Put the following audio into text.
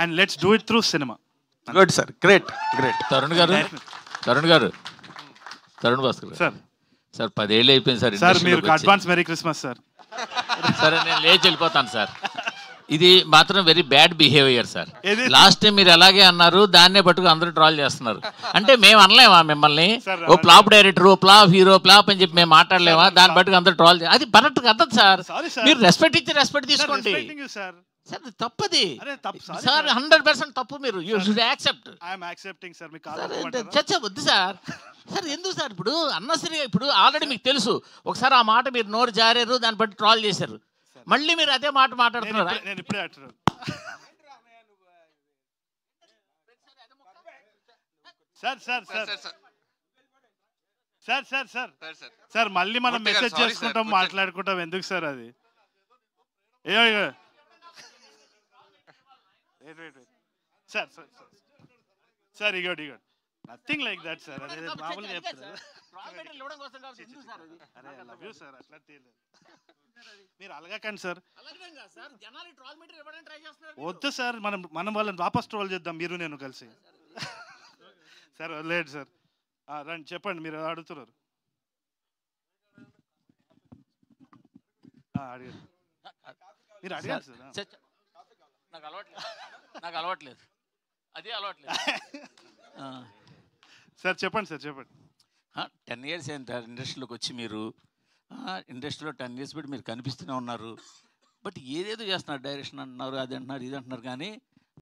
And let's do it through cinema. Good sir, great great. Tarun గారు Tarun Bhaskar sir. Sir 10 ఏళ్ళు అయిపోయింది sir. Sir మీరు advance merry Christmas sir. సరే నేను లేచి వెళ్ళిపోతాను సార్. ఇది మాత్రం వెరీ బ్యాడ్ బిహేవియర్ సార్. ఏది? లాస్ట్ టైం మీరు అలాగే అన్నారు, దాన్నే పట్టుకు అందరూ ట్రాల్ చేస్తున్నారు. అంటే మేము అనలేమా మిమ్మల్ని ఓ ఫ్లాప్ డైరెక్టర్, ఓ ఫ్లాప్ హీరో, ఫ్లాప్ అని చెప్పి మేము మాట్లాడలేమా? దాన్ని పట్టుకు అందరూ ట్రాల్ అది కరెక్ట్ కదదు సార్. మీరు రెస్పెక్ట్ ఇచ్చి రెస్పెక్ట్ తీసుకోండి సార్. తప్పది సార్, 100% తప్పు. మీరు యూ షుడ్ యాక్సెప్ట్. చర్చ వద్దు సార్. సార్ ఎందుకు సార్ ఇప్పుడు అన్నసరిగా, ఇప్పుడు ఆల్రెడీ మీకు తెలుసు ఒకసారి ఆ మాట మీరు నోరు జారారు, దాన్ని బట్టి ట్రాల్ చేశారు, మళ్ళీ మీరు అదే మాట మాట్లాడుతున్నారు. నేను ఇప్పుడే అంటున్నాను sir. Sir sir sir sir sir sir మళ్ళీ మనం మెసేజ్ చేసుకుంటాం, మాట్లాడుకుంటాం, ఎందుకు సార్ అది? సార్ సార్ సార్ ఇగోడ్ నథింగ్ లైక్ దట్ సార్. అదే మామూలుగా చెప్తారు. అట్లా మీరు అలగకండి సార్. వద్దు సార్, మనం వాళ్ళని వాపస్ ట్రోల్ చేద్దాం, మీరు నేను కలిసి. సార్ లేదు సార్, రండి చెప్పండి, మీరు అడుగుతున్నారు. అడిగారు, మీరు అడిగారు సార్. నాకు అలవాట్లేదు, అది అలవాట్లేదు. సార్ చెప్పండి సార్ చెప్పండి. 10 years అయింది సార్ ఇండస్ట్రీలోకి వచ్చి. మీరు ఇండస్ట్రీలో 10 years బట్టి మీరు కనిపిస్తూనే ఉన్నారు. బట్ ఏదేదో చేస్తున్నారు, డైరెక్షన్ అంటున్నారు, అది అంటున్నారు, ఇది అంటున్నారు, కానీ